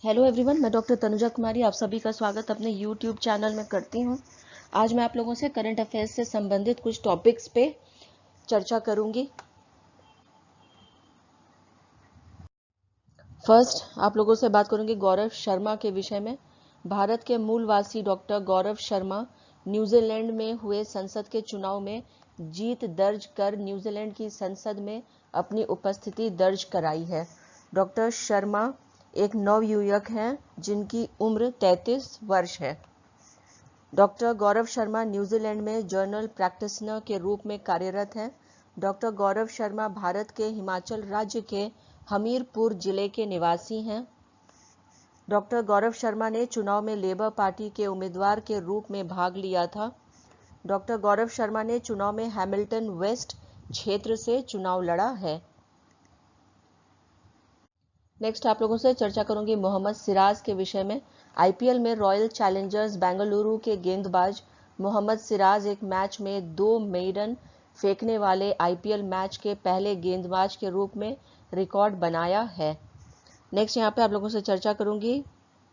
Hello everyone, मैं doctor Tanuja कुमारी आप सभी का स्वागत अपने यूट्यूब चैनल में करती हूँ। आज मैं आप लोगों से करंट अफेयर्स से संबंधित कुछ टॉपिक्स पे चर्चा करूँगी। फर्स्ट आप लोगों से बात करूँगी गौरव शर्मा के विषय में। भारत के मूलवासी डॉक्टर गौरव शर्मा न्यूजीलैंड में हुए संसद के चुनाव में जीत दर्ज कर न्यूजीलैंड की संसद में अपनी उपस्थिति दर्ज कराई है। डॉक्टर शर्मा एक नवयुवक हैं जिनकी उम्र 33 वर्ष है। डॉक्टर गौरव शर्मा न्यूजीलैंड में जर्नल प्रैक्टिशनर के रूप में कार्यरत हैं। डॉक्टर गौरव शर्मा भारत के हिमाचल राज्य के हमीरपुर जिले के निवासी हैं। डॉक्टर गौरव शर्मा ने चुनाव में लेबर पार्टी के उम्मीदवार के रूप में भाग लिया था। डॉक्टर गौरव शर्मा ने चुनाव में हैमिल्टन वेस्ट क्षेत्र से चुनाव लड़ा है। नेक्स्ट आप लोगों से चर्चा करूंगी मोहम्मद सिराज के विषय में। आईपीएल में रॉयल चैलेंजर्स बेंगलुरु के गेंदबाज मोहम्मद सिराज एक मैच में 2 मेडन फेंकने वाले आईपीएल मैच के पहले गेंदबाज के रूप में रिकॉर्ड बनाया है। नेक्स्ट यहाँ पे आप लोगों से चर्चा करूंगी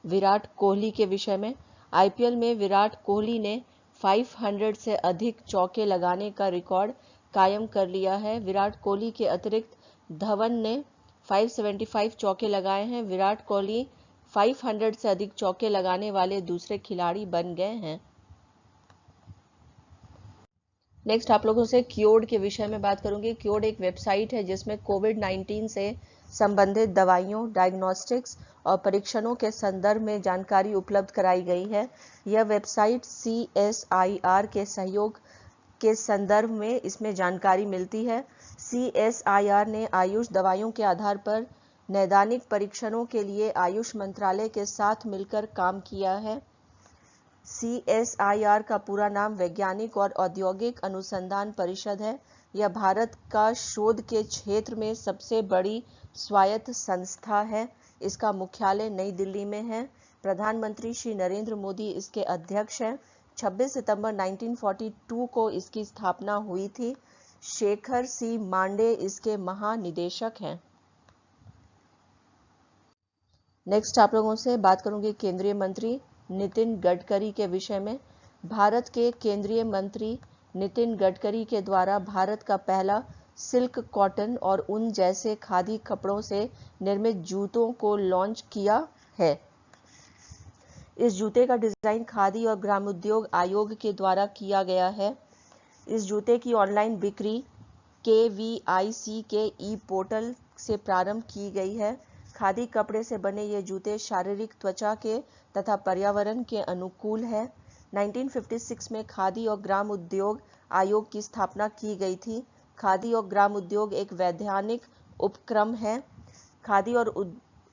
विराट कोहली के विषय में। आईपीएल में विराट कोहली ने 500 से अधिक चौके लगाने का रिकॉर्ड कायम कर लिया है। विराट कोहली के अतिरिक्त धवन ने 575 चौके लगाए हैं। विराट कोहली 500 से अधिक चौके लगाने वाले दूसरे खिलाड़ी बन गए हैं। नेक्स्ट आप लोगों से क्योर्ड के विषय में बात करूंगी। क्योर्ड एक वेबसाइट है जिसमें कोविड-19 से संबंधित दवाइयों, डायग्नोस्टिक्स और परीक्षणों के संदर्भ में जानकारी उपलब्ध कराई गई है। यह वेबसाइट CSIR के सहयोग के संदर्भ में इसमें जानकारी मिलती है। CSIR ने आयुष दवाइयों के आधार पर नैदानिक परीक्षणों के लिए आयुष मंत्रालय के साथ मिलकर काम किया है। CSIR का पूरा नाम वैज्ञानिक और औद्योगिक अनुसंधान परिषद है। यह भारत का शोध के क्षेत्र में सबसे बड़ी स्वायत्त संस्था है। इसका मुख्यालय नई दिल्ली में है। प्रधानमंत्री श्री नरेंद्र मोदी इसके अध्यक्ष हैं। 26 सितंबर 1942 को इसकी स्थापना हुई थी। शेखर सी मांडे इसके महानिदेशक हैं। नेक्स्ट आप लोगों से बात करूंगी केंद्रीय मंत्री नितिन गडकरी के विषय में। भारत के केंद्रीय मंत्री नितिन गडकरी के द्वारा भारत का पहला सिल्क, कॉटन और ऊन जैसे खादी कपड़ों से निर्मित जूतों को लॉन्च किया है। इस जूते का डिजाइन खादी और ग्रामोद्योग आयोग के द्वारा किया गया है। इस जूते की ऑनलाइन बिक्री KVIC के ई-पोर्टल से प्रारंभ की गई है। खादी कपड़े से बने ये जूते शारीरिक त्वचा के तथा पर्यावरण के अनुकूल है। 1956 में खादी और ग्राम उद्योग आयोग की स्थापना की गई थी। खादी और ग्राम उद्योग एक वैधानिक उपक्रम है। खादी और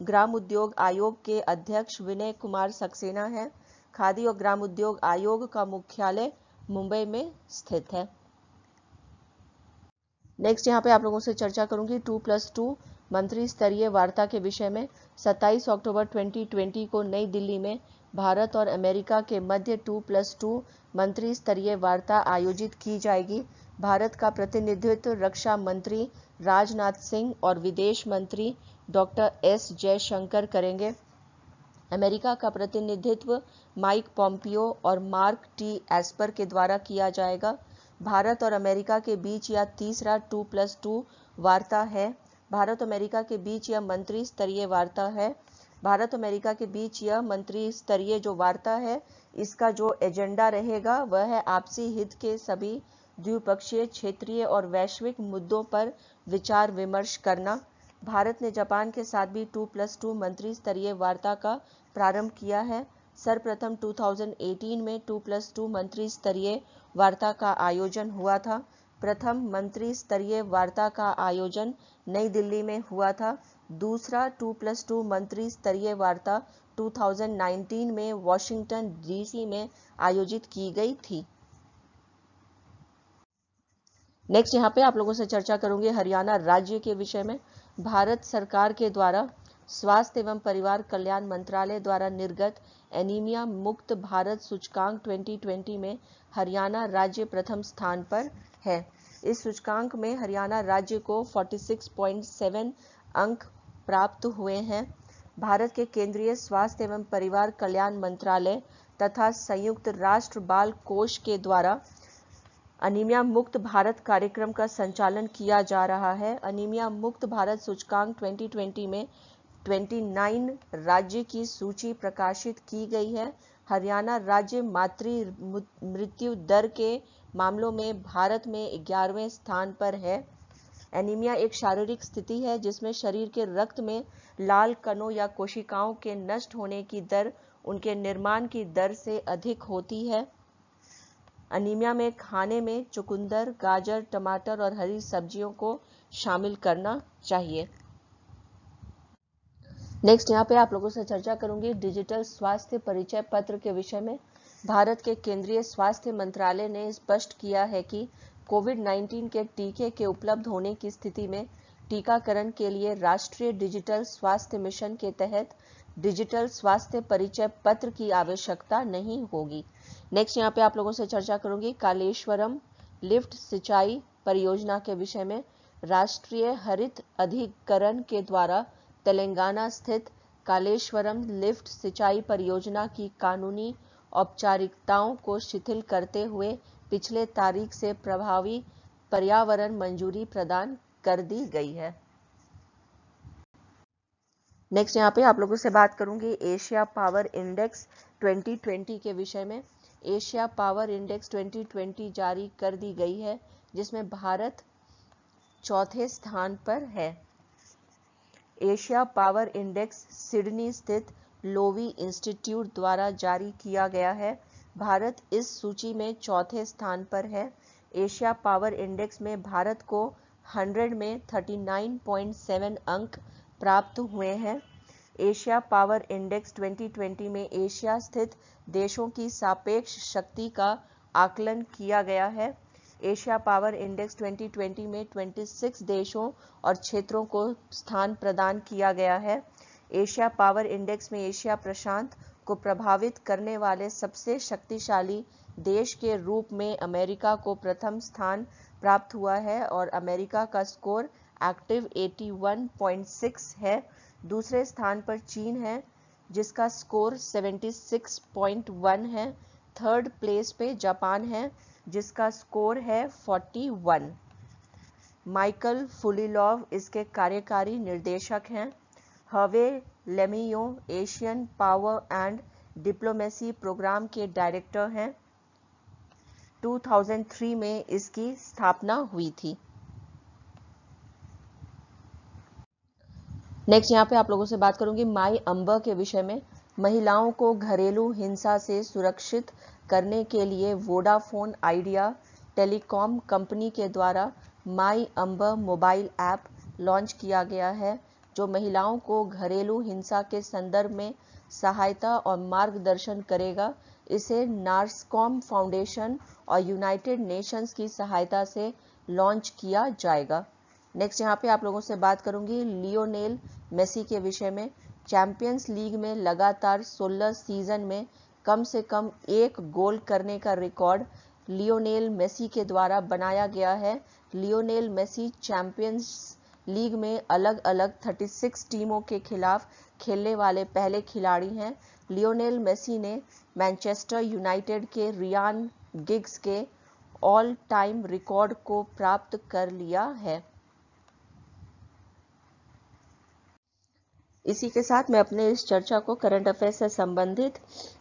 ग्राम उद्योग आयोग के अध्यक्ष विनय कुमार सक्सेना हैं। खादी और ग्राम उद्योग आयोग का मुख्यालय मुंबई में स्थित है। नेक्स्ट यहाँ पे आप लोगों से चर्चा करूंगी 2+2 मंत्री स्तरीय वार्ता के विषय में। 27 अक्टूबर 2020 को नई दिल्ली में भारत और अमेरिका के मध्य 2+2 मंत्री स्तरीय वार्ता आयोजित की जाएगी। भारत का प्रतिनिधित्व रक्षा मंत्री राजनाथ सिंह और विदेश मंत्री डॉक्टर S जयशंकर करेंगे। अमेरिका का प्रतिनिधित्व माइक पॉम्पियो और मार्क T एस्पर के द्वारा किया जाएगा। भारत और अमेरिका के बीच यह तीसरा 2+2 वार्ता है। भारत अमेरिका के बीच यह मंत्री स्तरीय वार्ता है। भारत अमेरिका के बीच यह मंत्री स्तरीय जो वार्ता है, इसका जो एजेंडा रहेगा वह है आपसी हित के सभी द्विपक्षीय, क्षेत्रीय और वैश्विक मुद्दों पर विचार विमर्श करना। भारत ने जापान के साथ भी 2+2 मंत्री स्तरीय वार्ता का प्रारंभ किया है। सर्वप्रथम 2018 में 2+2 मंत्री स्तरीय वार्ता का आयोजन हुआ था। प्रथम मंत्री स्तरीय वार्ता का आयोजन नई दिल्ली में हुआ था। दूसरा 2+2 मंत्री स्तरीय वार्ता 2019 में वॉशिंगटन DC में आयोजित की गई थी। नेक्स्ट यहाँ पे आप लोगों से चर्चा करूंगी हरियाणा राज्य के विषय में। भारत सरकार के द्वारा स्वास्थ्य एवं परिवार कल्याण मंत्रालय द्वारा निर्गत एनीमिया मुक्त भारत सूचकांक 2020 में हरियाणा राज्य प्रथम स्थान पर है। इस सूचकांक में हरियाणा राज्य को 46.7 अंक प्राप्त हुए हैं। भारत के केंद्रीय स्वास्थ्य एवं परिवार कल्याण मंत्रालय तथा संयुक्त राष्ट्र बाल कोष के द्वारा अनीमिया मुक्त भारत कार्यक्रम का संचालन किया जा रहा है। अनीमिया मुक्त भारत सूचकांक 2020 में 29 राज्य की सूची प्रकाशित की गई है। हरियाणा राज्य मातृ मृत्यु दर के मामलों में भारत में 11वें स्थान पर है। एनीमिया एक शारीरिक स्थिति है जिसमें शरीर के रक्त में लाल कणों या कोशिकाओं के नष्ट होने की दर उनके निर्माण की दर से अधिक होती है। अनीमिया में खाने में चुकंदर, गाजर, टमाटर और हरी सब्जियों को शामिल करना चाहिए। नेक्स्ट यहाँ पे आप लोगों से चर्चा करूंगी डिजिटल स्वास्थ्य परिचय पत्र के विषय में। भारत के केंद्रीय स्वास्थ्य मंत्रालय ने स्पष्ट किया है कि कोविड-19 के टीके के उपलब्ध होने की स्थिति में टीकाकरण के लिए राष्ट्रीय डिजिटल स्वास्थ्य मिशन के तहत डिजिटल स्वास्थ्य परिचय पत्र की आवश्यकता नहीं होगी। नेक्स्ट यहाँ पे आप लोगों से चर्चा करूंगी कालेश्वरम लिफ्ट सिंचाई परियोजना के विषय में। राष्ट्रीय हरित अधिकरण के द्वारा तेलंगाना स्थित कालेश्वरम लिफ्ट सिंचाई परियोजना की कानूनी औपचारिकताओं को शिथिल करते हुए पिछले तारीख से प्रभावी पर्यावरण मंजूरी प्रदान कर दी गई है। नेक्स्ट यहाँ पे आप लोगों से बात करूंगी एशिया पावर इंडेक्स 2020 के विषय में। एशिया पावर इंडेक्स 2020 जारी कर दी गई है जिसमें भारत चौथे स्थान पर है। एशिया पावर इंडेक्स सिडनी स्थित लोवी इंस्टीट्यूट द्वारा जारी किया गया है। भारत इस सूची में चौथे स्थान पर है। एशिया पावर इंडेक्स में भारत को 100 में 39.7 अंक प्राप्त हुए हैं। एशिया पावर इंडेक्स 2020 में एशिया स्थित देशों की सापेक्ष शक्ति का आकलन किया गया है। एशिया पावर इंडेक्स 2020 में 26 देशों और क्षेत्रों को स्थान प्रदान किया गया है। एशिया पावर इंडेक्स में एशिया प्रशांत को प्रभावित करने वाले सबसे शक्तिशाली देश के रूप में अमेरिका को प्रथम स्थान प्राप्त हुआ है और अमेरिका का स्कोर एक्टिव 81.6 है। दूसरे स्थान पर चीन है जिसका स्कोर 76.1 है। थर्ड प्लेस पे जापान है जिसका स्कोर है 41। माइकल फुलिलॉव इसके कार्यकारी निर्देशक हैं। हवे लेमियो Asian power and diplomacy program के डायरेक्टर हैं। 2003 में इसकी स्थापना हुई थी। नेक्स्ट यहाँ पे आप लोगों से बात करूंगी माई अंबा के विषय में। महिलाओं को घरेलू हिंसा से सुरक्षित करने के लिए वोडाफोन आइडिया टेलीकॉम कंपनी के द्वारा माई अंबा मोबाइल ऐप लॉन्च किया गया है जो महिलाओं को घरेलू हिंसा के संदर्भ में सहायता और मार्गदर्शन करेगा। इसे नार्सकॉम फाउंडेशन और यूनाइटेड नेशंस की सहायता से लॉन्च किया जाएगा। नेक्स्ट यहाँ पे आप लोगों से बात करूंगी लियोनेल मेसी के विषय में। चैंपियंस लीग में लगातार 16 सीजन में कम से कम एक गोल करने का रिकॉर्ड लियोनेल मेसी के द्वारा बनाया गया है। लियोनेल मेसी चैंपियंस लीग में अलग अलग 36 टीमों के खिलाफ खेलने वाले पहले खिलाड़ी हैं। लियोनेल मेसी ने मैनचेस्टर यूनाइटेड के रियान गिग्स के ऑल टाइम रिकॉर्ड को प्राप्त कर लिया है। इसी के साथ मैं अपने इस चर्चा को करंट अफेयर्स से संबंधित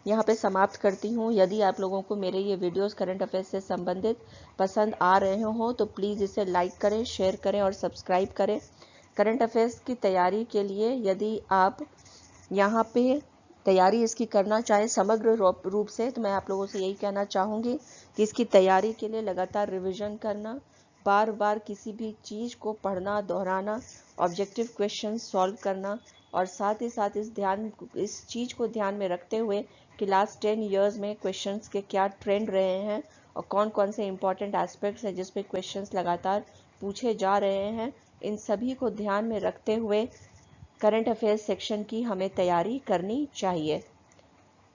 यहाँ पे समाप्त करती हूँ। यदि आप लोगों को मेरे ये वीडियोस करंट अफेयर्स से संबंधित पसंद आ रहे हो तो प्लीज़ इसे लाइक करें, शेयर करें और सब्सक्राइब करें। करंट अफेयर्स की तैयारी के लिए यदि आप यहाँ पे तैयारी इसकी करना चाहें समग्र रूप से तो मैं आप लोगों से यही कहना चाहूँगी कि इसकी तैयारी के लिए लगातार रिविज़न करना, बार बार किसी भी चीज़ को पढ़ना, दोहराना, ऑब्जेक्टिव क्वेश्चन सॉल्व करना और साथ ही साथ इस चीज़ को ध्यान में रखते हुए कि लास्ट 10 इयर्स में क्वेश्चंस के क्या ट्रेंड रहे हैं और कौन कौन से इंपॉर्टेंट एस्पेक्ट्स हैं जिस पे क्वेश्चंस लगातार पूछे जा रहे हैं, इन सभी को ध्यान में रखते हुए करंट अफेयर्स सेक्शन की हमें तैयारी करनी चाहिए।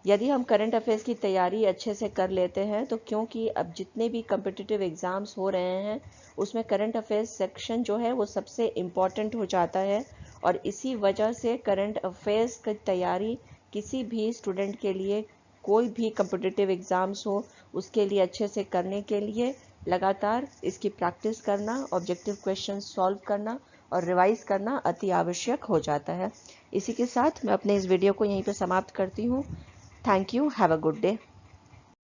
यदि हम करंट अफेयर्स की तैयारी अच्छे से कर लेते हैं तो क्योंकि अब जितने भी कम्पिटिटिव एग्ज़ाम्स हो रहे हैं उसमें करंट अफेयर्स सेक्शन जो है वो सबसे इम्पॉर्टेंट हो जाता है और इसी वजह से करंट अफेयर्स की तैयारी किसी भी स्टूडेंट के लिए, कोई भी कॉम्पिटिटिव एग्ज़ाम्स हो उसके लिए अच्छे से करने के लिए लगातार इसकी प्रैक्टिस करना, ऑब्जेक्टिव क्वेश्चन सॉल्व करना और रिवाइज करना अति आवश्यक हो जाता है। इसी के साथ मैं अपने इस वीडियो को यहीं पर समाप्त करती हूँ। Thank you, have a good day.